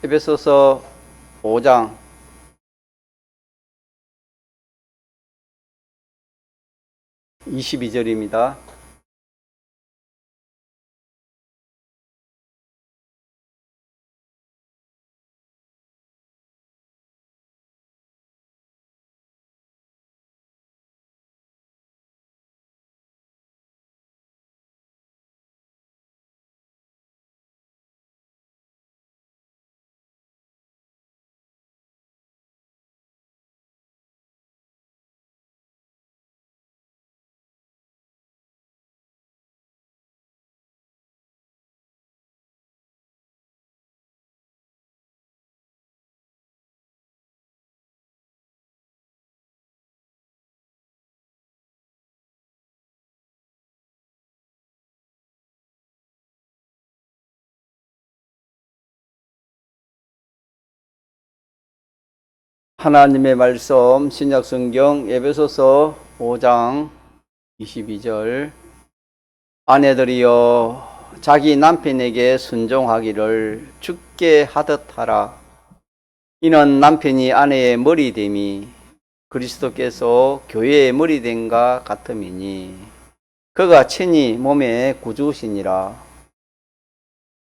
에베소서 5장 22절입니다. 하나님의 말씀 신약성경 에베소서 5장 22절 아내들이여 자기 남편에게 순종하기를 주께 하듯 하라. 이는 남편이 아내의 머리됨이 그리스도께서 교회의 머리됨과 같음이니 그가 친히 몸의 구주시니라.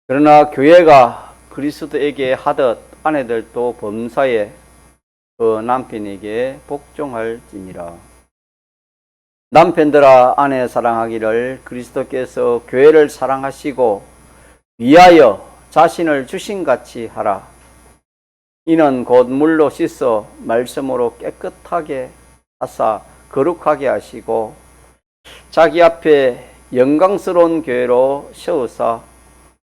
그러나 교회가 그리스도에게 하듯 아내들도 범사에 그 남편에게 복종할지니라. 남편들아 아내 사랑하기를 그리스도께서 교회를 사랑하시고 위하여 자신을 주신같이 하라. 이는 곧 물로 씻어 말씀으로 깨끗하게 하사 거룩하게 하시고 자기 앞에 영광스러운 교회로 세우사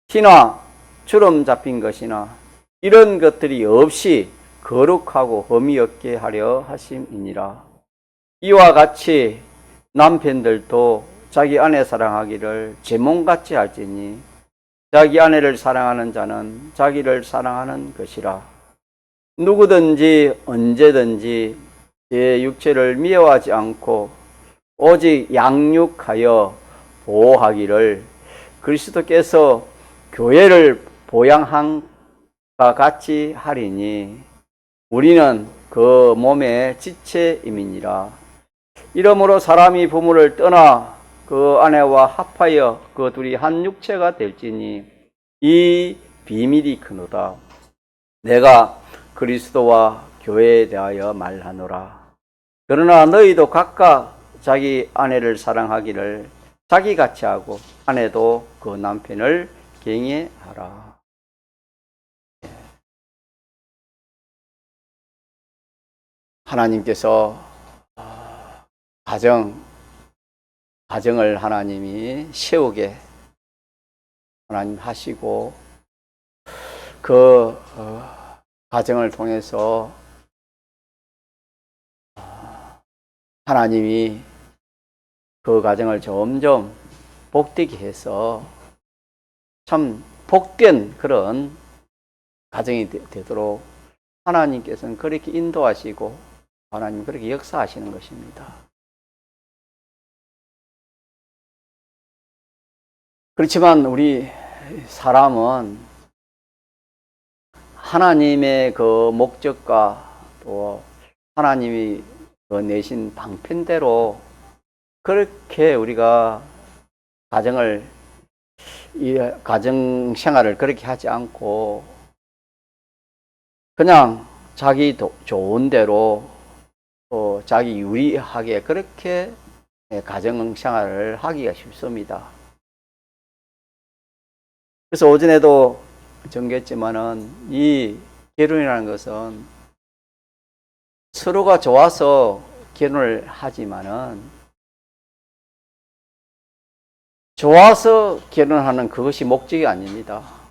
티나 주름 잡힌 것이나 이런 것들이 없이 거룩하고 흠이 없게 하려 하심이니라. 이와 같이 남편들도 자기 아내 사랑하기를 제 몸같이 할지니 자기 아내를 사랑하는 자는 자기를 사랑하는 것이라. 누구든지 언제든지 제 육체를 미워하지 않고 오직 양육하여 보호하기를 그리스도께서 교회를 보양한 바 같이 하리니 우리는 그 몸의 지체임이니라. 이러므로 사람이 부모를 떠나 그 아내와 합하여 그 둘이 한 육체가 될지니 이 비밀이 크노다. 내가 그리스도와 교회에 대하여 말하노라. 그러나 너희도 각각 자기 아내를 사랑하기를 자기같이 하고 아내도 그 남편을 경외하라. 하나님께서 가정을 하나님이 세우게 하나님 하시고 그 가정을 통해서 하나님이 그 가정을 점점 복되게 해서 참 복된 그런 가정이 되도록 하나님께서는 그렇게 인도하시고 하나님 그렇게 역사하시는 것입니다. 그렇지만 우리 사람은 하나님의 그 목적과 또 하나님이 그 내신 방편대로 그렇게 우리가 가정 생활을 그렇게 하지 않고 그냥 자기 좋은 대로 자기 유리하게 그렇게 가정 생활을 하기가 쉽습니다. 그래서 오전에도 전개했지만은 이 결혼이라는 것은 서로가 좋아서 결혼을 하지만은 좋아서 결혼하는 그것이 목적이 아닙니다.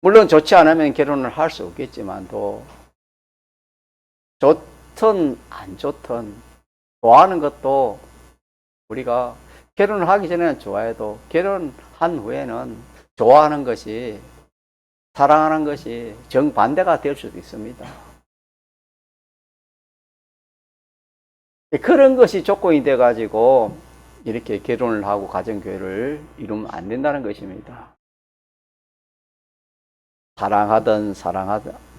물론 좋지 않으면 결혼을 할 수 없겠지만도 좋든 안 좋든 좋아하는 것도 우리가 결혼을 하기 전에는 좋아해도 결혼한 후에는 좋아하는 것이 사랑하는 것이 정반대가 될 수도 있습니다. 그런 것이 조건이 돼가지고 이렇게 결혼을 하고 가정교회를 이루면 안 된다는 것입니다. 사랑하든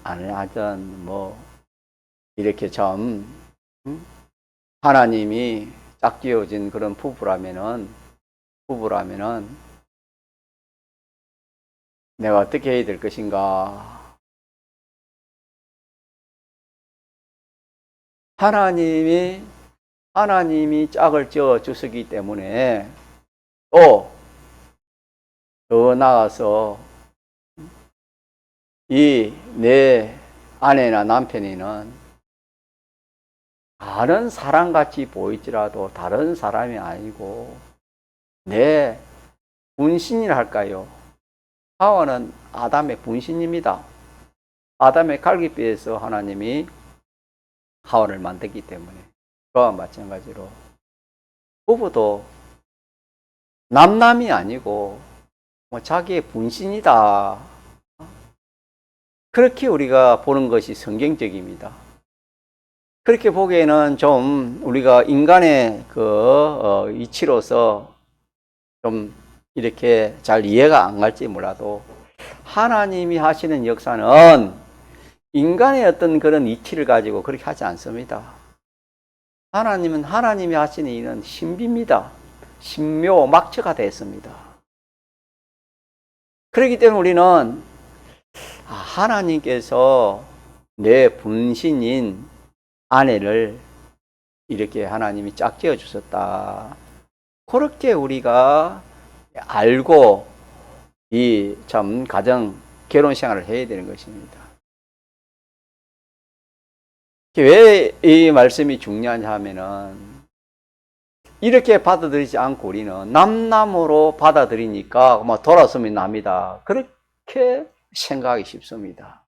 안 하든 이렇게 참 하나님이 짝지어진 그런 부부라면은 내가 어떻게 해야 될 것인가? 하나님이 짝을 지어 주시기 때문에 또 더 나아가서 이 내 아내나 남편이는 다른 사람같이 보일지라도 다른 사람이 아니고 내 분신이라 할까요? 하와는 아담의 분신입니다. 아담의 갈기뼈에서 하나님이 하와를 만들기 때문에 그와 마찬가지로 부부도 남남이 아니고 자기의 분신이다. 그렇게 우리가 보는 것이 성경적입니다. 그렇게 보기에는 좀 우리가 인간의 그 이치로서 좀 이렇게 잘 이해가 안 갈지 몰라도 하나님이 하시는 역사는 인간의 어떤 그런 이치를 가지고 그렇게 하지 않습니다. 하나님은 하나님이 하시는 일은 신비입니다. 신묘 막처가 됐습니다. 그렇기 때문에 우리는 하나님께서 내 분신인 아내를 이렇게 하나님이 짝지어 주셨다. 그렇게 우리가 알고 이 참 가정 결혼 생활을 해야 되는 것입니다. 왜 이 말씀이 중요하냐 하면은 이렇게 받아들이지 않고 우리는 남남으로 받아들이니까 돌아서면 남이다. 그렇게 생각하기 쉽습니다.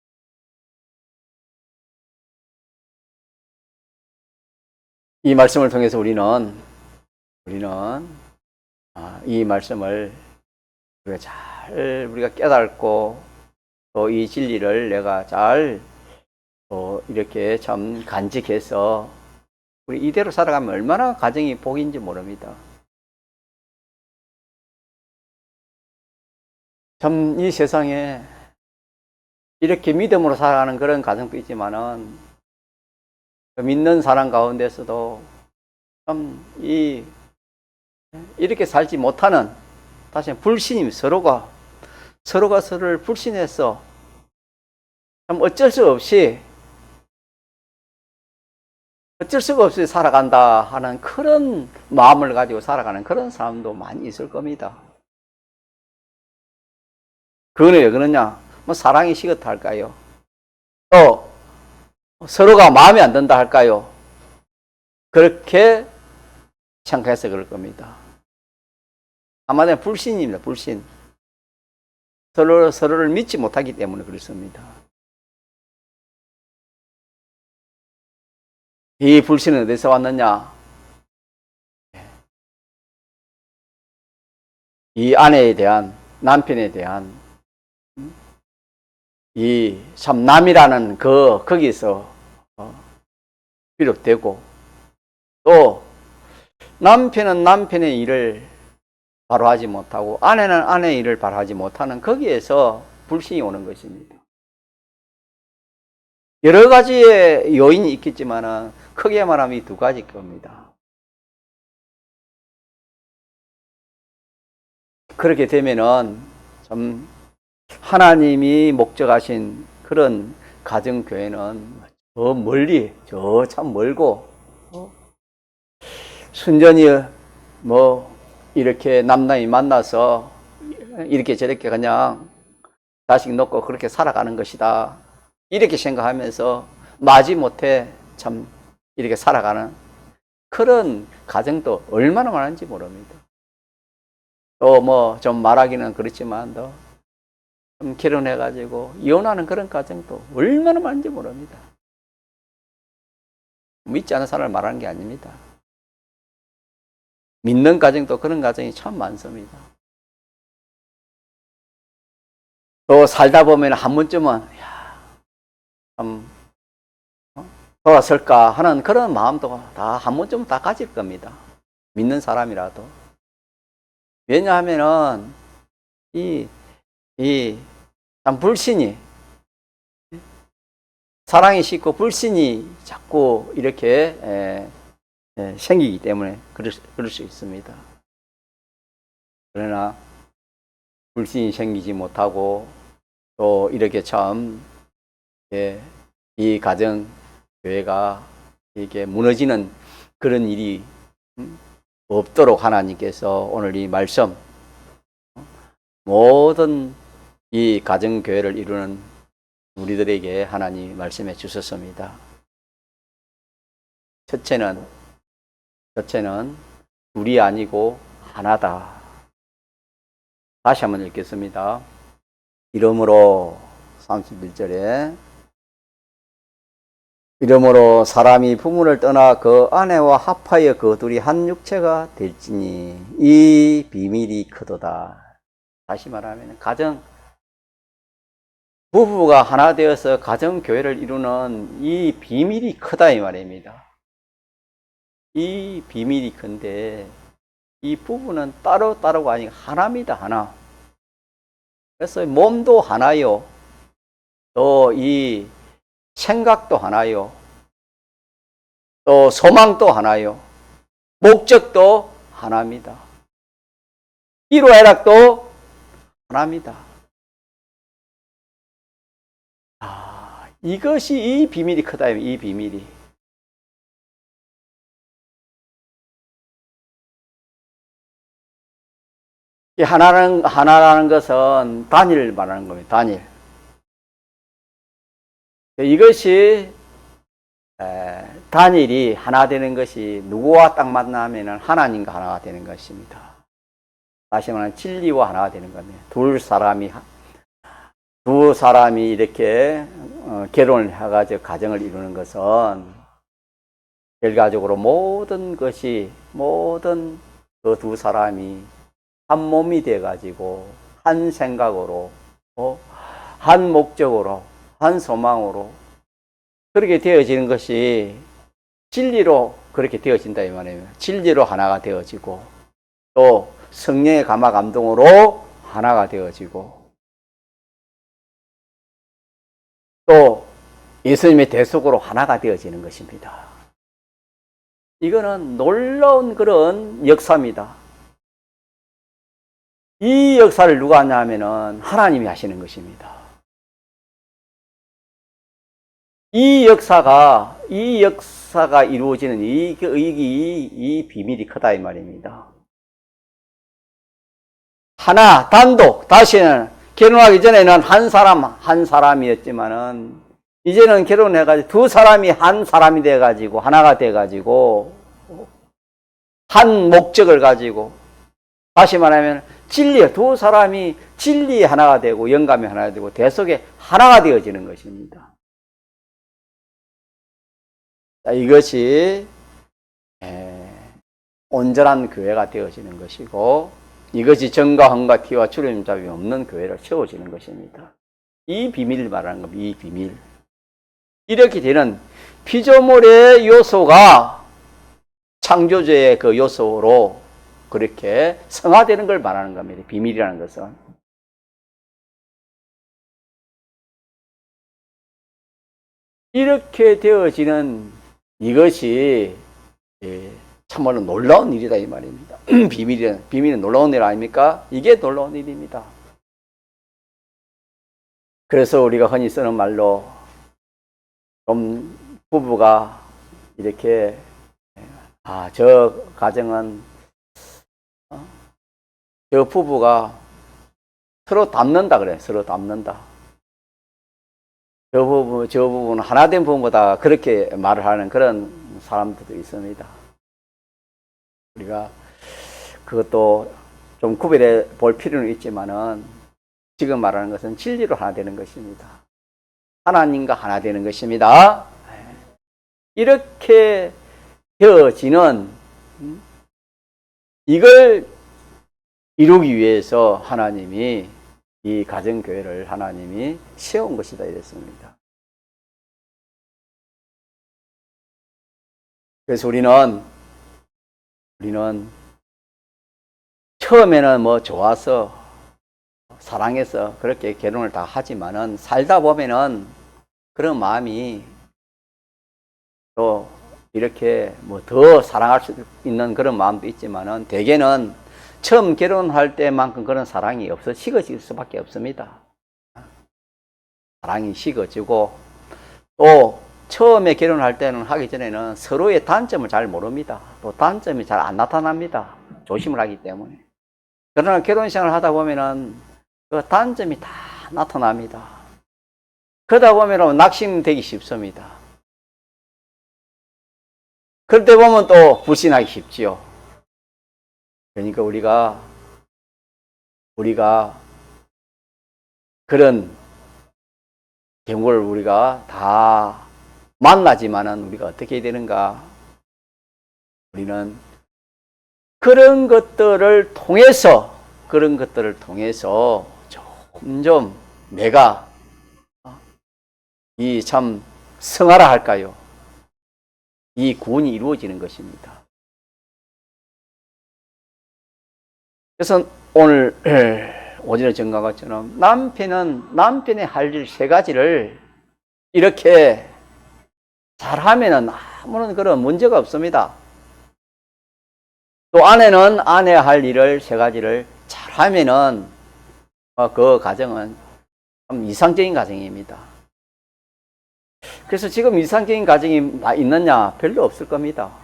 이 말씀을 통해서 우리는 이 말씀을 우리가 깨닫고 또 이 진리를 내가 잘 이렇게 참 간직해서 우리 이대로 살아가면 얼마나 가정이 복인지 모릅니다. 참 이 세상에 이렇게 믿음으로 살아가는 그런 가정도 있지만은 믿는 사람 가운데서도 참 이렇게 살지 못하는 다시 불신임 서로가 서로를 불신해서 참 어쩔 수가 없이 살아간다 하는 그런 마음을 가지고 살아가는 그런 사람도 많이 있을 겁니다. 그거는 왜 그러냐? 사랑이 식었다 할까요? 또 서로가 마음에 안 든다 할까요? 그렇게 생각해서 그럴 겁니다. 한마디로 불신입니다. 불신. 서로를 믿지 못하기 때문에 그렇습니다. 이 불신은 어디서 왔느냐? 이 아내에 대한, 남편에 대한 이 참 남이라는 거기서 비롯되고, 또 남편은 남편의 일을 바로 하지 못하고 아내는 아내의 일을 바로 하지 못하는 거기에서 불신이 오는 것입니다. 여러 가지의 요인이 있겠지만 크게 말하면 이 두 가지 겁니다. 그렇게 되면은 참 하나님이 목적하신 그런 가정교회는 저 멀리, 저 참 멀고 순전히 이렇게 남남이 만나서 이렇게 저렇게 그냥 자식 놓고 그렇게 살아가는 것이다. 이렇게 생각하면서 마지못해 참 이렇게 살아가는 그런 가정도 얼마나 많은지 모릅니다. 또 좀 말하기는 그렇지만 좀 결혼해가지고 이혼하는 그런 가정도 얼마나 많은지 모릅니다. 믿지 않는 사람을 말하는 게 아닙니다. 믿는 가정도 그런 가정이 참 많습니다. 또 살다 보면 한 번쯤은 참 돌아설까 하는 그런 마음도 다 한 번쯤은 다 가질 겁니다. 믿는 사람이라도. 왜냐하면은 참 불신이, 사랑이 식고 불신이 자꾸 이렇게 생기기 때문에 그럴 수 있습니다. 그러나 불신이 생기지 못하고 또 이렇게 참 이 가정 교회가 이게 무너지는 그런 일이 없도록 하나님께서 오늘 이 말씀, 모든 이 가정 교회를 이루는 우리들에게 하나님 말씀해 주셨습니다. 첫째는 둘이 아니고 하나다. 다시 한번 읽겠습니다. 이러므로 31절에 이러므로 사람이 부모를 떠나 그 아내와 합하여 그 둘이 한 육체가 될지니 이 비밀이 크도다. 다시 말하면 부부가 하나 되어서 가정 교회를 이루는 이 비밀이 크다 이 말입니다. 이 비밀이 큰데 이 부부는 따로따로가 아니고 하나입니다. 하나. 그래서 몸도 하나요. 또 이 생각도 하나요. 또 소망도 하나요. 목적도 하나입니다. 이루애락도 하나입니다. 이것이 이 비밀이 크다. 이 비밀이. 이 하나라는 것은 단일 말하는 겁니다. 단일. 이것이 단일이 하나 되는 것이 누구와 딱 만나면 하나님과 하나가 되는 것입니다. 다시 말하면 진리와 하나가 되는 겁니다. 두 사람이 이렇게 결혼을 해가지고 가정을 이루는 것은 결과적으로 모든 그 두 사람이 한 몸이 돼가지고 한 생각으로 한 목적으로 한 소망으로 그렇게 되어지는 것이 진리로 그렇게 되어진다 이 말이에요. 진리로 하나가 되어지고 또 성령의 감화 감동으로 하나가 되어지고 또 예수님의 대속으로 하나가 되어지는 것입니다. 이거는 놀라운 그런 역사입니다. 이 역사를 누가 하냐면은 하나님이 하시는 것입니다. 이 역사가 이루어지는 이 비밀이 크다 이 말입니다. 하나, 단독, 다시는 결혼하기 전에는 한 사람이었지만은 이제는 결혼해가지고 두 사람이 한 사람이 돼가지고 하나가 돼가지고 한 목적을 가지고 다시 말하면 두 사람이 진리에 하나가 되고 영감이 하나가 되고 대속에 하나가 되어지는 것입니다. 이것이 온전한 교회가 되어지는 것이고 이것이 정과 흥과 티와 주름잡이 없는 교회를 세워지는 것입니다. 이 비밀을 말하는 겁니다. 이 비밀. 이렇게 되는 피조물의 요소가 창조주의 그 요소로 그렇게 성화되는 걸 말하는 겁니다. 비밀이라는 것은. 이렇게 되어지는 이것이 참말로 놀라운 일이다 이 말입니다. 비밀은 놀라운 일 아닙니까? 이게 놀라운 일입니다. 그래서 우리가 흔히 쓰는 말로 좀 부부가 이렇게 저 가정은 저 부부가 서로 닮는다 그래. 서로 닮는다. 저 부부는 하나된 부부보다 그렇게 말을 하는 그런 사람들도 있습니다. 우리가 그것도 좀 구별해 볼 필요는 있지만은 지금 말하는 것은 진리로 하나 되는 것입니다. 하나님과 하나 되는 것입니다. 이렇게 되어지는 이걸 이루기 위해서 하나님이 이 가정교회를 하나님이 세운 것이다 이랬습니다. 그래서 우리는 우리는 처음에는 뭐 좋아서 사랑해서 그렇게 결혼을 다 하지만은 살다 보면은 그런 마음이 또 이렇게 뭐 더 사랑할 수 있는 그런 마음도 있지만은 대개는 처음 결혼할 때만큼 그런 사랑이 없어 식어질 수밖에 없습니다. 사랑이 식어지고 또 처음에 결혼할 때는 하기 전에는 서로의 단점을 잘 모릅니다. 또 단점이 잘 안 나타납니다. 조심을 하기 때문에. 그러나 결혼 생활을 하다 보면은 그 단점이 다 나타납니다. 그러다 보면 낙심되기 쉽습니다. 그럴 때 보면 또 불신하기 쉽지요. 그러니까 우리가 그런 경우를 우리가 다 만나지만은 우리가 어떻게 해야 되는가? 우리는 그런 것들을 통해서 점점 내가 이 참 성화라 할까요? 이 구원이 이루어지는 것입니다. 그래서 오늘 오전에 정한 것처럼 남편의 할 일 세 가지를 이렇게 잘하면은 아무런 그런 문제가 없습니다. 또 아내는 아내 할 일을 세 가지를 잘하면은 그 가정은 참 이상적인 가정입니다. 그래서 지금 이상적인 가정이 있느냐? 별로 없을 겁니다.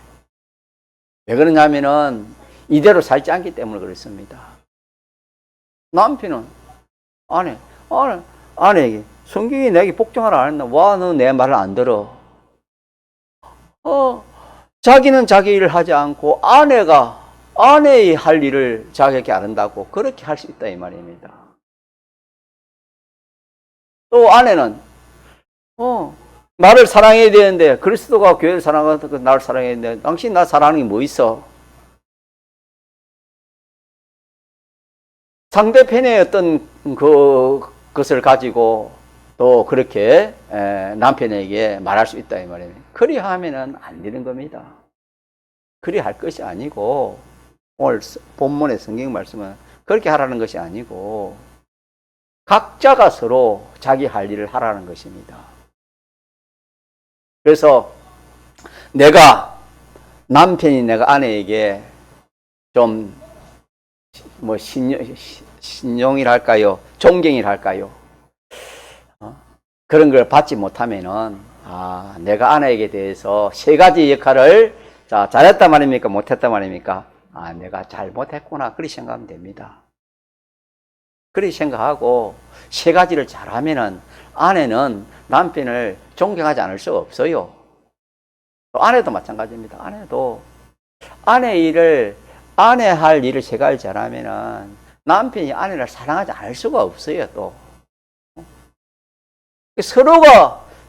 왜 그러냐면은 이대로 살지 않기 때문에 그렇습니다. 남편은 아내에게 성경이 내게 복종하라 안 했나? 와, 너 내 말을 안 들어. 자기는 자기 일을 하지 않고 아내의 할 일을 자기에게 안 한다고 그렇게 할 수 있다 이 말입니다. 또 아내는 나를 사랑해야 되는데 그리스도가 교회를 사랑하고 나를 사랑해야 되는데 당신 나 사랑하는 게 뭐 있어? 상대편의 어떤 그것을 가지고 또 그렇게 남편에게 말할 수 있다 이 말이에요. 그리하면은 안 되는 겁니다. 그리할 것이 아니고 오늘 본문의 성경 말씀은 그렇게 하라는 것이 아니고 각자가 서로 자기 할 일을 하라는 것입니다. 그래서 남편이 내가 아내에게 좀 뭐 신용이랄까요? 존경이랄까요? 그런 걸 받지 못하면은 내가 아내에게 대해서 세 가지 역할을 잘했단 말입니까? 못했단 말입니까? 내가 잘못했구나. 그렇게 생각하면 됩니다. 그렇게 생각하고 세 가지를 잘하면은 아내는 남편을 존경하지 않을 수 없어요. 아내도 마찬가지입니다. 아내도 아내 할 일을 세 가지 잘하면은 남편이 아내를 사랑하지 않을 수가 없어요. 또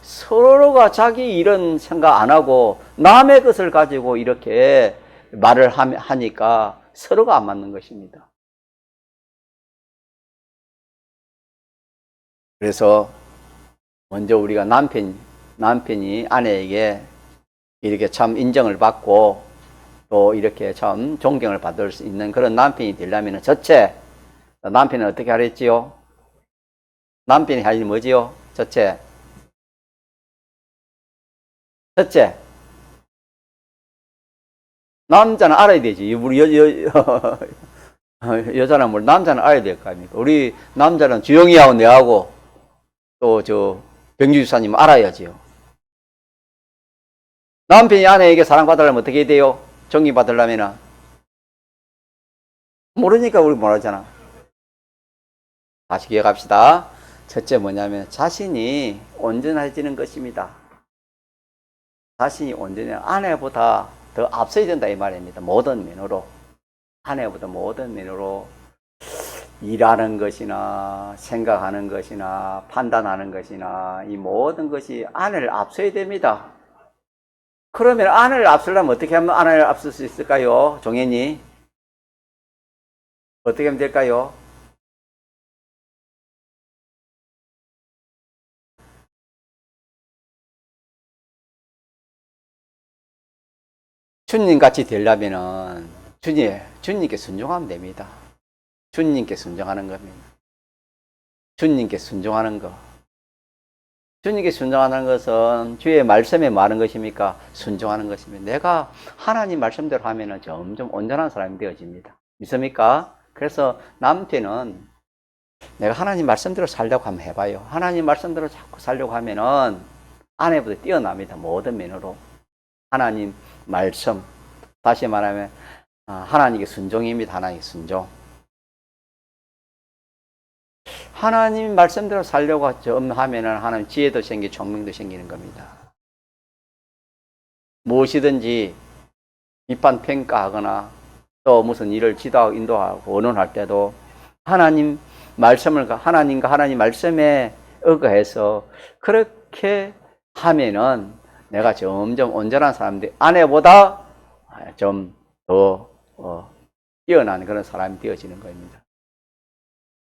서로가 자기 일은 생각 안 하고 남의 것을 가지고 이렇게 말을 하니까 서로가 안 맞는 것입니다. 그래서 먼저 우리가 남편이 아내에게 이렇게 참 인정을 받고 또 이렇게 참 존경을 받을 수 있는 그런 남편이 되려면 첫째, 남편은 어떻게 하랬지요? 남편이 할 일이 뭐지요? 첫째, 남자는 알아야 되지. 우리 여자는 뭘 남자는 알아야 될 거 아닙니까? 우리 남자는 주영이하고 내하고 또 병주 주사님 알아야지요. 남편이 아내에게 사랑받으려면 어떻게 해야 돼요? 정의받으려면 모르니까 우리 모르잖아. 다시 기억합시다. 첫째 뭐냐면 자신이 온전해지는 것입니다. 자신이 온전해 아내보다 더 앞서야 된다 이 말입니다. 모든 면으로 아내보다 모든 면으로 일하는 것이나 생각하는 것이나 판단하는 것이나 이 모든 것이 아내를 앞서야 됩니다. 그러면 아내를 앞서려면 어떻게 하면 아내를 앞설 수 있을까요? 종현이 어떻게 하면 될까요? 주님같이 되려면은 주님께 순종하면 됩니다. 주님께 순종하는 겁니다. 주님께 순종하는 거. 주님께 순종하는 것은 주의 말씀에 말하는 것입니까? 순종하는 것입니다. 내가 하나님 말씀대로 하면 점점 온전한 사람이 되어집니다. 믿습니까? 그래서 남편은 내가 하나님 말씀대로 살려고 하면 해봐요. 하나님 말씀대로 자꾸 살려고 하면은 아내보다 뛰어납니다. 모든 면으로. 하나님 말씀. 다시 말하면 하나님께 순종입니다. 하나님께 순종. 하나님 말씀대로 살려고 하면은 하나님 지혜도 생기고 총명도 생기는 겁니다. 무엇이든지 비판 평가하거나 또 무슨 일을 지도하고 인도하고 언론할 때도 하나님 말씀을 하나님과 하나님 말씀에 의거해서 그렇게 하면은 내가 점점 온전한 사람들 아내보다 좀 더 뛰어난 그런 사람이 되어지는 겁니다.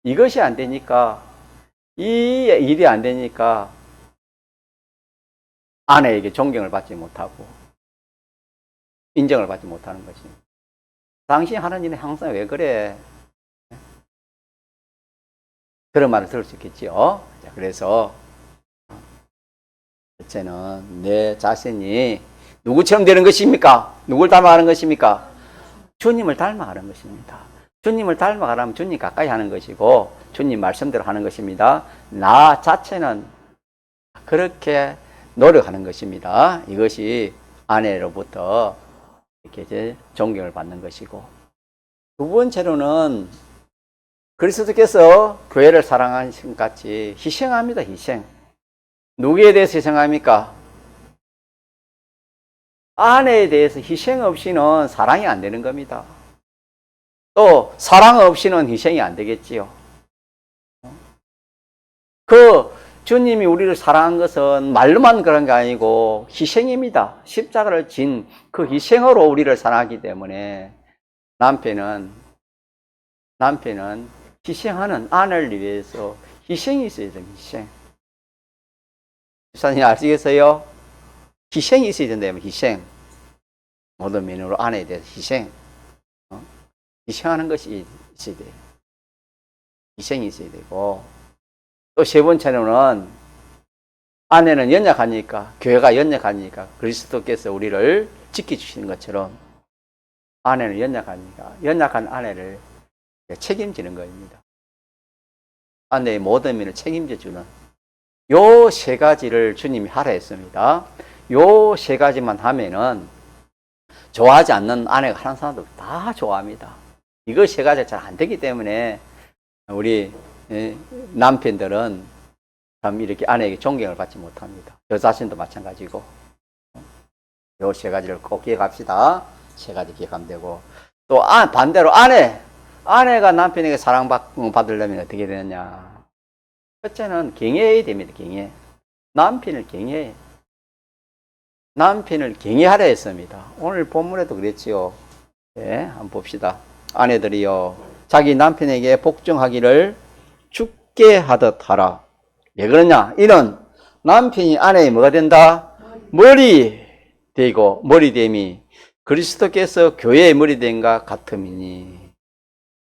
이것이 안 되니까 이 일이 안 되니까 아내에게 존경을 받지 못하고 인정을 받지 못하는 것입니다. 당신 하나님은 항상 왜 그래? 그런 말을 들을 수 있겠지요. 그래서 첫째는 내 자신이 누구처럼 되는 것입니까? 누굴 닮아가는 것입니까? 주님을 닮아가는 것입니다. 주님을 닮아가려면 주님 가까이 하는 것이고 주님 말씀대로 하는 것입니다. 나 자체는 그렇게 노력하는 것입니다. 이것이 아내로부터 이렇게 이제 존경을 받는 것이고, 두 번째로는 그리스도께서 교회를 사랑하신 같이 희생합니다. 희생. 누구에 대해서 희생합니까? 아내에 대해서 희생 없이는 사랑이 안 되는 겁니다. 또 사랑 없이는 희생이 안 되겠지요. 그 주님이 우리를 사랑한 것은 말로만 그런 게 아니고 희생입니다. 십자가를 진 그 희생으로 우리를 사랑하기 때문에 남편은 희생하는 아내를 위해서 희생이 있어야 됩니다. 희생. 집사님 아시겠어요? 희생이 있어야 된다면 희생. 모든 면으로 아내에 대해서 희생. 희생하는 것이 있어야 돼요. 희생이 있어야 되고, 또 세 번째로는 아내는 연약하니까, 교회가 연약하니까 그리스도께서 우리를 지켜주시는 것처럼 아내는 연약하니까 연약한 아내를 책임지는 것입니다. 아내의 모든 면을 책임져주는 요 세 가지를 주님이 하라 했습니다. 요 세 가지만 하면은 좋아하지 않는 아내가 하는 사람도 다 좋아합니다. 이거 세 가지가 잘 안 되기 때문에 우리 남편들은 참 이렇게 아내에게 존경을 받지 못합니다. 저 자신도 마찬가지고. 요 세 가지를 꼭 기억합시다. 세 가지 기억하면 되고. 또 반대로 아내가 남편에게 사랑받으려면 어떻게 되느냐. 첫째는 경외해야 됩니다. 경외. 남편을 경외하라 했습니다. 오늘 본문에도 그랬지요. 네, 한번 봅시다. 아내들이여 자기 남편에게 복종하기를 죽게 하듯 하라. 왜 그러냐? 이는 남편이 아내의 뭐가 된다? 머리 되고 머리됨이 그리스도께서 교회의 머리됨과 같음이니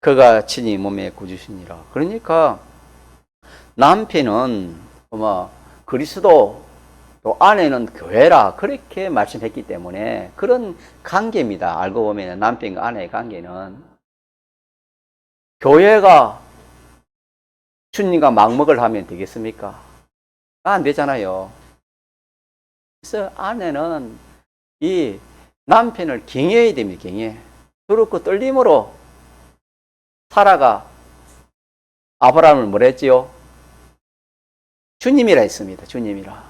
그가 친히 몸에 구주시니라. 그러니까 남편은 그리스도, 또 아내는 교회라 그렇게 말씀했기 때문에 그런 관계입니다. 알고 보면 남편과 아내의 관계는 교회가 주님과 막먹을 하면 되겠습니까? 안 되잖아요. 그래서 아내는 이 남편을 경외해야 됩니다. 경외. 그렇고 떨림으로 사라가 아브라함을 뭐라 했지요? 주님이라 했습니다. 주님이라.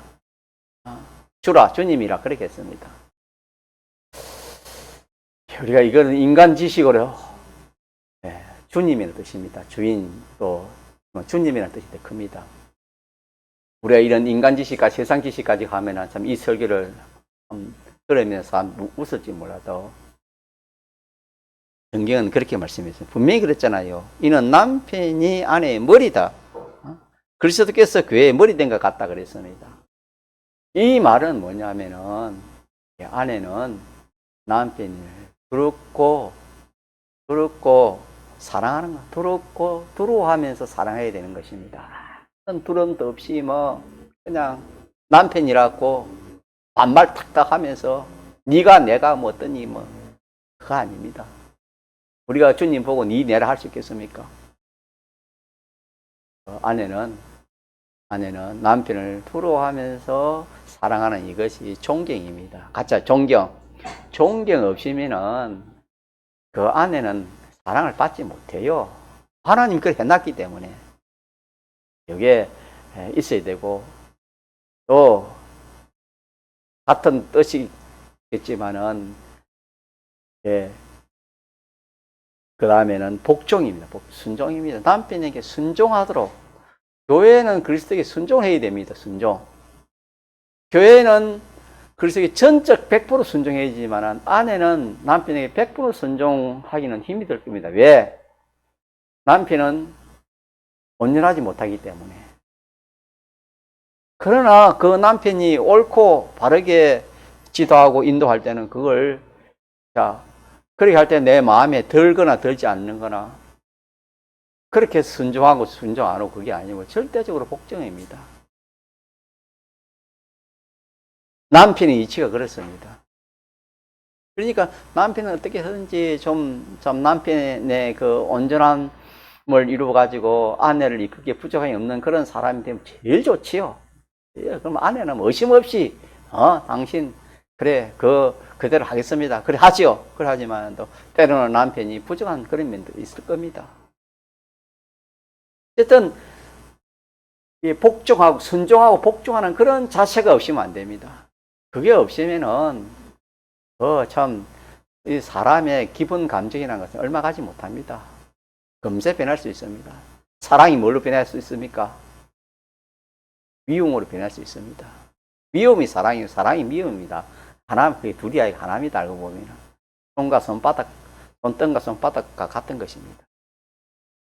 주라, 주님이라 그렇게 했습니다. 우리가 이거는 인간 지식으로 주님이라는 뜻입니다. 주인, 또 주님이라는 뜻이 더 큽니다. 우리가 이런 인간 지식과 세상 지식까지 가면 참 이 설교를 들으면서 웃을지 몰라도 성경은 그렇게 말씀했어요. 분명히 그랬잖아요. 이는 남편이 아내의 머리다. 그리스도께서 교회의 머리 된 것 같다 그랬습니다. 이 말은 뭐냐면은 아내는 남편을 그렇고 두렵고 사랑하는 거, 두렵고 두려워하면서 사랑해야 되는 것입니다. 두려움도 없이 뭐 그냥 남편이라고 반말 탁탁 하면서 네가 내가 뭐 어떠니 뭐 그거 아닙니다. 우리가 주님 보고 네 내라 할 수 있겠습니까? 아내는 남편을 두려워하면서 사랑하는 이것이 존경입니다. 가짜 존경 없이면은 그 아내는 사랑을 받지 못해요. 하나님 그걸 해놨기 때문에 여기에 있어야 되고, 또 같은 뜻이겠지만은 그 다음에는 복종입니다. 순종입니다. 남편에게 순종하도록. 교회는 그리스도에게 순종해야 됩니다. 순종. 교회는 그리스도에게 전적 100% 순종해야지만 아내는 남편에게 100% 순종하기는 힘이 들 겁니다. 왜? 남편은 온전하지 못하기 때문에. 그러나 그 남편이 옳고 바르게 지도하고 인도할 때는 그걸 그렇게 할 때 내 마음에 들거나 들지 않는거나 그렇게 순종하고 순종 안 하고 그게 아니고 절대적으로 복종입니다. 남편의 이치가 그렇습니다. 그러니까 남편은 어떻게 하든지 좀 남편의 그 온전함을 이루어가지고 아내를 이끌기에 부족함이 없는 그런 사람이 되면 제일 좋지요. 그럼 아내는 의심 없이 당신 그래 그대로 하겠습니다. 그래 하지요. 그래 하지만 또 때로는 남편이 부족한 그런 면도 있을 겁니다. 어쨌든 복종하고 순종하고 복종하는 그런 자세가 없으면 안 됩니다. 그게 없으면은 참 이 사람의 기본 감정이라는 것은 얼마 가지 못합니다. 금세 변할 수 있습니다. 사랑이 뭘로 변할 수 있습니까? 미움으로 변할 수 있습니다. 미움이 사랑이고 사랑이 미움입니다. 그게 둘이 하나입니다. 알고 보면 손등과 손바닥과 같은 것입니다.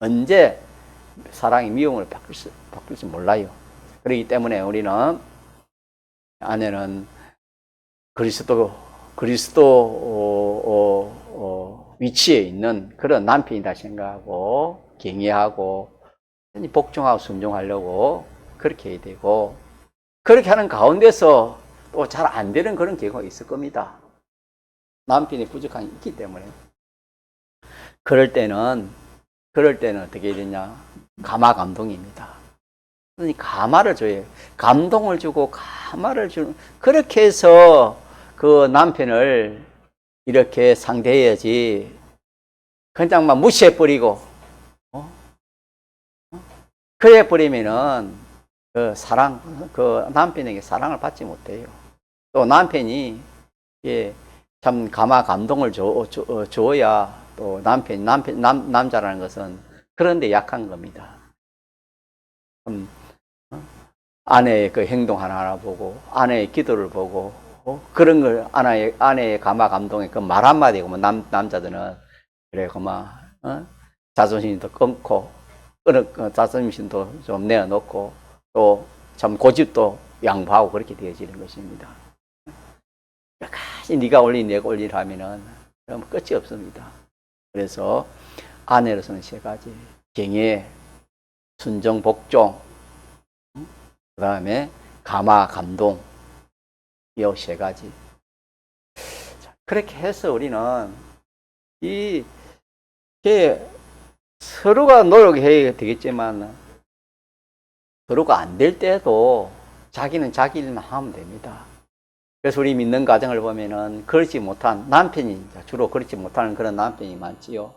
언제 사랑이 미움으로 바뀔지 몰라요. 그렇기 때문에 우리는 아내는 그리스도 위치에 있는 그런 남편이다 생각하고 경외하고 복종하고 순종하려고 그렇게 해야 되고, 그렇게 하는 가운데서 또 잘 안 되는 그런 경우가 있을 겁니다. 남편이 부족함이 있기 때문에. 그럴 때는 어떻게 해야 되냐? 감화 감동입니다. 감화를 줘요. 감동을 주고 감화를 주는, 그렇게 해서 그 남편을 이렇게 상대해야지 그냥 막 무시해버리고 그래 버리면은 그 남편에게 사랑을 받지 못해요. 또 남편이 참 감화 감동을 줘야 또 남자라는 것은 그런데 약한 겁니다. 아내의 그 행동 하나하나 보고 아내의 기도를 보고 그런 걸 아내의 감화 감동의 그 말 한마디고 뭐 남자들은 그래 그만 자존심도 끊고 자존심도 좀 내어놓고 또 참 고집도 양보하고 그렇게 되어지는 것입니다. 끝까지 네가 올린 내가 올리라 하면은 끝이 없습니다. 그래서 아내로서는 3가지: 경외, 순종, 복종, 그 다음에 감화, 감동, 이 3가지. 그렇게 해서 우리는 서로가 노력해야 되겠지만 서로가 안 될 때도 자기는 자기 일만 하면 됩니다. 그래서 우리 믿는 가정을 보면은 그렇지 못한 남편이 주로 그렇지 못하는 그런 남편이 많지요.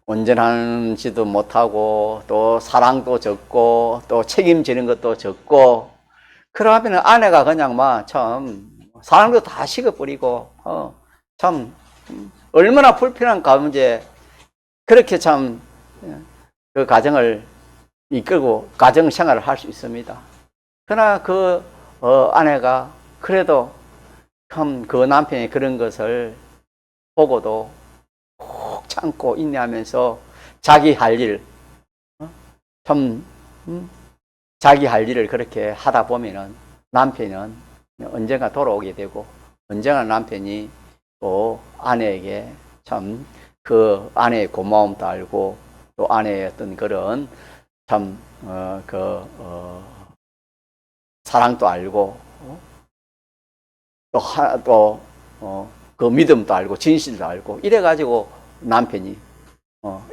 온전하지도 못하고 또 사랑도 적고 또 책임지는 것도 적고, 그러면 아내가 그냥 참 사랑도 다 식어버리고 참 얼마나 불편한 가문제 그렇게 참 그 가정을 이끌고 가정 생활을 할 수 있습니다. 그러나 그 아내가 그래도 참 그 남편의 그런 것을 보고도 꼭 참고 인내하면서 자기 할 일, 자기 할 일을 그렇게 하다 보면은 남편은 언젠가 돌아오게 되고 언젠가 남편이 또 아내에게 참 그 아내의 고마움도 알고 또 아내의 어떤 그런 참 사랑도 알고 그 믿음도 알고 진실도 알고 이래 가지고 남편이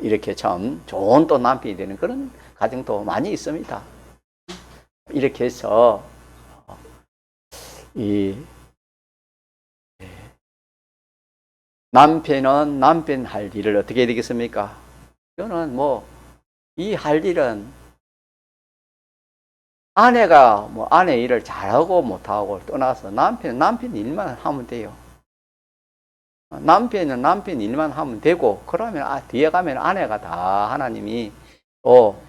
이렇게 참 좋은 또 남편이 되는 그런 가정도 많이 있습니다. 이렇게 해서 이 남편은 남편 할 일을 어떻게 해야 되겠습니까? 이거는 뭐 이 할 일은 아내가 뭐 아내 일을 잘하고 못하고 떠나서 남편은 남편 일만 하면 돼요. 남편은 남편 일만 하면 되고 그러면 뒤에 가면 아내가 다 하나님이 또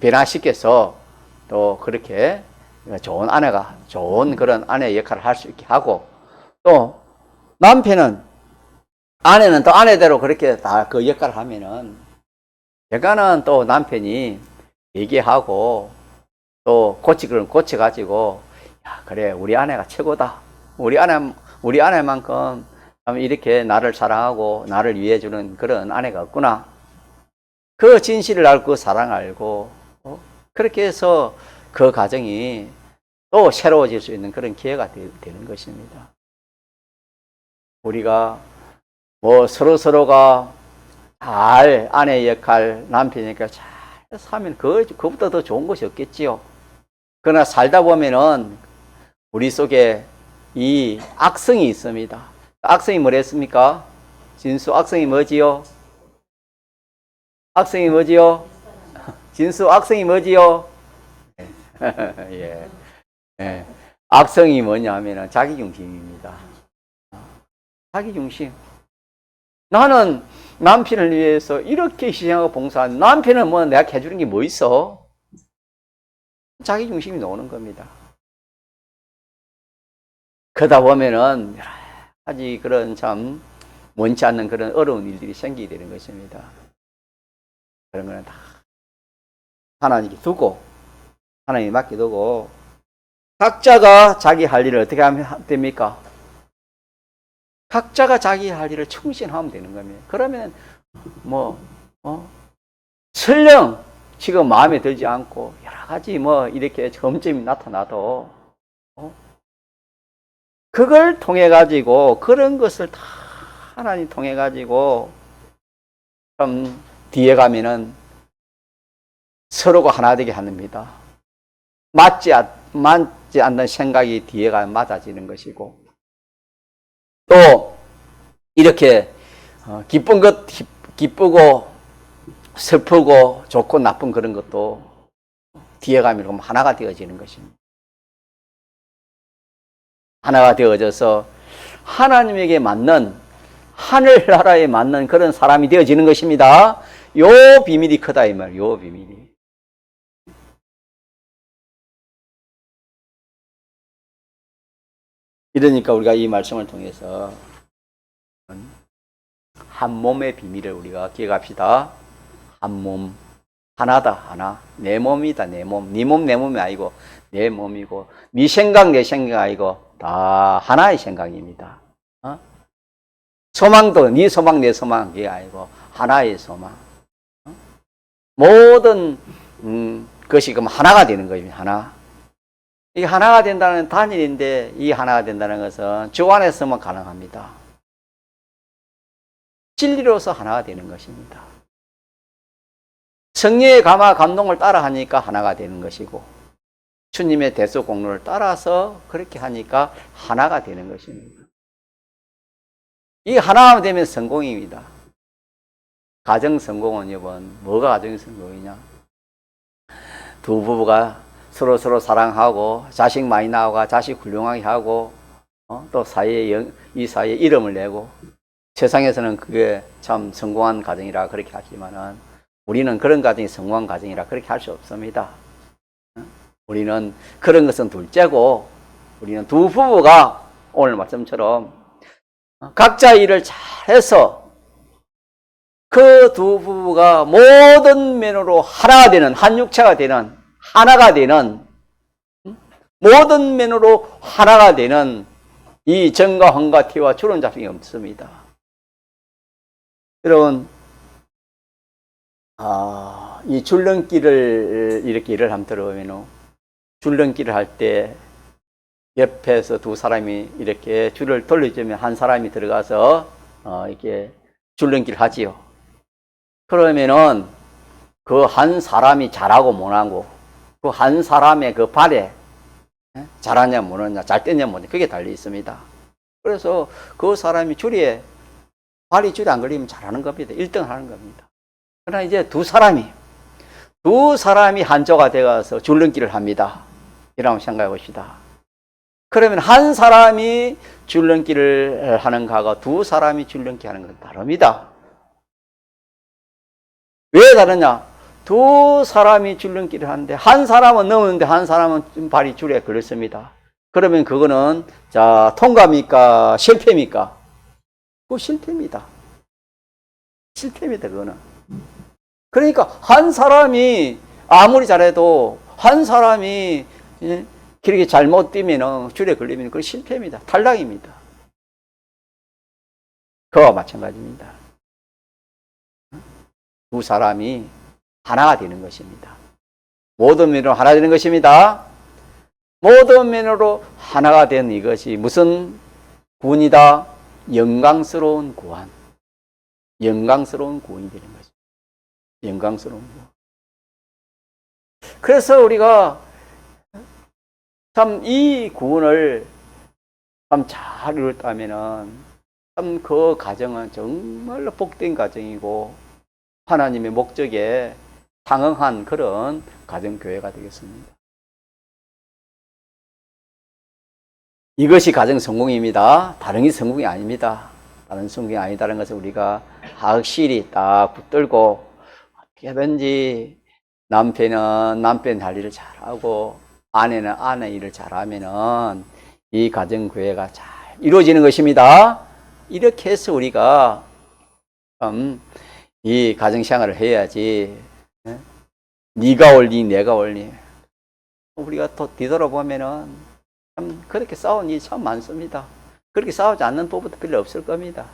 변화시켜서 또 그렇게 좋은 아내가 좋은 그런 아내 역할을 할 수 있게 하고 또 아내는 또 아내대로 그렇게 다 그 역할을 하면은 제가는 또 남편이 얘기하고 또 고쳐가지고 야 그래 우리 아내가 최고다 우리 아내만큼 이렇게 나를 사랑하고 나를 위해주는 그런 아내가 없구나 그 진실을 알고 그 사랑을 알고 그렇게 해서 그 가정이 또 새로워질 수 있는 그런 기회가 되는 것입니다. 우리가 뭐 서로가 잘 아내 역할, 남편 역할 잘 사면 그것보다 더 좋은 것이 없겠지요. 그러나 살다 보면은 우리 속에 이 악성이 있습니다. 악성이 뭐랬습니까? 진수, 악성이 뭐지요? 악성이 뭐지요? 진수, 악성이 뭐지요? 예. 예. 악성이 뭐냐면은 자기중심입니다. 자기중심. 나는 남편을 위해서 이렇게 희생하고 봉사한 남편은 뭐 내가 해주는 게 뭐 있어? 자기중심이 나오는 겁니다. 그러다 보면은 여러 가지 그런 참 원치 않는 그런 어려운 일들이 생기게 되는 것입니다. 그런 거는 다 하나님께 두고 하나님께 맡겨두고 각자가 자기 할 일을 어떻게 하면 됩니까? 각자가 자기 할 일을 충실하면 되는 겁니다. 그러면 설령 지금 마음에 들지 않고 여러 가지 이렇게 점점이 나타나도 그걸 통해 가지고 그런 것을 다 하나님 통해 가지고 좀 뒤에 가면은 서로가 하나 되게 합니다. 맞지 않는 생각이 뒤에 가면 맞아지는 것이고 또 이렇게 기쁘고 슬프고 좋고 나쁜 그런 것도 뒤에 가면 하나가 되어지는 것입니다. 하나가 되어져서 하나님에게 맞는 하늘나라에 맞는 그런 사람이 되어지는 것입니다. 요 비밀이 크다 이 말이에요. 요 비밀이. 이러니까 우리가 이 말씀을 통해서 한 몸의 비밀을 우리가 기억합시다. 한 몸, 하나다, 하나. 내 몸이다, 내 몸. 네 몸, 내 몸이 아니고 내 몸이고 네 생각, 내 생각 아니고 다 하나의 생각입니다. 소망도 네 소망, 내 소망 그게 아니고 하나의 소망. 모든 것이 그럼 하나가 되는 것입니다. 하나. 이게 하나가 된다는 단일인데 이 하나가 된다는 것은 주 안에서만 가능합니다. 진리로서 하나가 되는 것입니다. 성령의 감동을 따라 하니까 하나가 되는 것이고 주님의 대속 공로를 따라서 그렇게 하니까 하나가 되는 것입니다. 이 하나가 되면 성공입니다. 가정 성공은 여러분 뭐가 가정 성공이냐? 두 부부가 서로 사랑하고 자식 많이 나오고 자식 훌륭하게 하고 또 이 사회에 이름을 내고 세상에서는 그게 참 성공한 가정이라 그렇게 하지만은 우리는 그런 가정이 성공한 가정이라 그렇게 할 수 없습니다. 우리는 그런 것은 둘째고 우리는 두 부부가 오늘 말씀처럼 각자 일을 잘해서 그 두 부부가 모든 면으로 하나가 되는 한 육체가 되는 하나가 되는 모든 면으로 하나가 되는 이 정과 황과 티와 줄은 잡힘이 없습니다. 여러분, 이 줄넘기를 이렇게 일을 한번 들어보면 줄넘기를 할 때 옆에서 두 사람이 이렇게 줄을 돌려주면 한 사람이 들어가서 이렇게 줄넘기를 하지요. 그러면은 그 한 사람이 잘하고 못하고 그 한 사람의 그 발에 잘하냐 못하냐 잘 뛰냐 못하냐 그게 달려 있습니다. 그래서 그 사람이 발이 줄에 안 걸리면 잘하는 겁니다. 1등 하는 겁니다. 그러나 이제 두 사람이 한조가 되어서 줄넘기를 합니다. 이라고 생각해 봅시다. 그러면 한 사람이 줄넘기를 하는 거하고 두 사람이 줄넘기 하는 건 다릅니다. 왜 다르냐? 두 사람이 줄넘기를 하는데 한 사람은 넘었는데 한 사람은 발이 줄에 걸렸습니다. 그러면 그거는 통과입니까? 실패입니까? 그거 실패입니다. 실패입니다. 그거는. 그러니까 한 사람이 아무리 잘해도 한 사람이 그렇게 잘못 뛰면 줄에 걸리면 그건 실패입니다. 탈락입니다. 그와 마찬가지입니다. 두 사람이 하나가 되는 것입니다. 모든 면으로 하나 되는 것입니다. 모든 면으로 하나가 된 이것이 무슨 구원이다? 영광스러운 구원. 영광스러운 구원이 되는 것입니다. 영광스러운 구원. 그래서 우리가 참 이 구원을 참 잘 이뤘다면은 참 그 가정은 정말로 복된 가정이고 하나님의 목적에 상응한 그런 가정교회가 되겠습니다. 이것이 가정 성공입니다. 다른 게 성공이 아닙니다. 다른 성공이 아니다는 것을 우리가 확실히 딱 붙들고 어떻게든지 남편은 남편 할 일을 잘하고 아내는 아내 일을 잘하면은 이 가정교회가 잘 이루어지는 것입니다. 이렇게 해서 우리가 이 가정생활을 해야지 네가 올리 내가 올리 우리가 또 뒤돌아보면은 참 그렇게 싸운 일이 참 많습니다. 그렇게 싸우지 않는 법도 필요 없을 겁니다.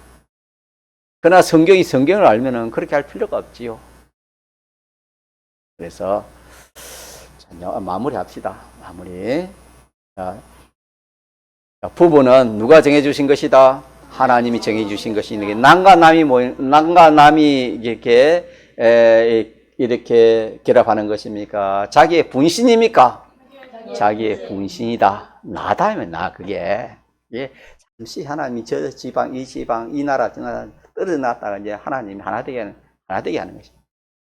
그러나 성경을 알면은 그렇게 할 필요가 없지요. 그래서 마무리합시다. 마무리. 부부는 누가 정해주신 것이다? 하나님이 정해주신 것이 있는 게 남과 남이 이렇게 결합하는 것입니까? 자기의 분신입니까? 자기의 분신이다. 나다 하면 나 그게. 잠시 하나님이 저 지방 이 지방 이 나라 저 나라 떨어놨다가 이제 하나님이 하나 되게 하는 것입니다.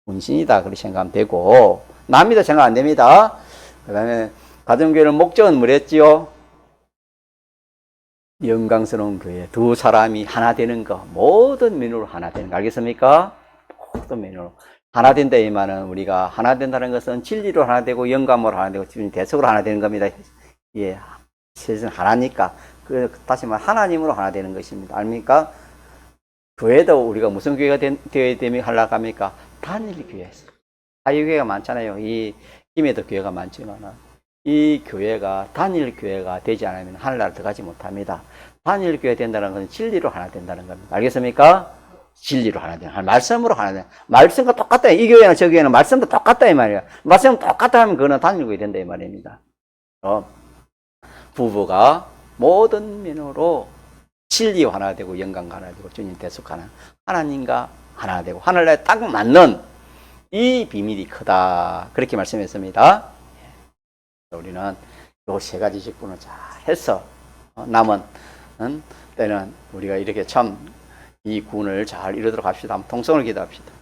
분신이다 그렇게 생각하면 되고 남이다 생각 안 됩니다. 그 다음에 가정교회의 목적은 뭐랬지요? 영광스러운 교회 두 사람이 하나 되는 거 모든 면으로 하나 되는 거 알겠습니까? 모든 면으로 하나 된다 이 말은 우리가 하나 된다는 것은 진리로 하나 되고 영감으로 하나 되고 대속으로 하나 되는 겁니다. 세상 하나니까 다시 말해 하나님으로 하나 되는 것입니다. 압니까? 교회도 우리가 무슨 교회가 되어야 되면 하려고 합니까? 단일 교회. 사유교회가 많잖아요. 이 김에도 교회가 많지만 이 교회가 단일 교회가 되지 않으면 하늘나라 들어가지 못합니다. 단일 교회 된다는 것은 진리로 하나 된다는 겁니다. 알겠습니까? 진리로 하나 된다. 말씀으로 하나 된다. 말씀과 똑같다. 이 교회나 저 교회는 말씀도 똑같다 이 말이에요. 말씀 똑같다 하면 그거는 단일 교회 된다 이 말입니다. 부부가 모든 면으로 진리와 하나 되고 영광과 하나 되고 주님 대속하는 하나님과 하나 되고 하늘나라에 딱 맞는 이 비밀이 크다. 그렇게 말씀했습니다. 우리는 요 세 가지 직분을 잘 해서 남은 때는 우리가 이렇게 참 이 구원을 잘 이루도록 합시다. 통성을 기도합시다.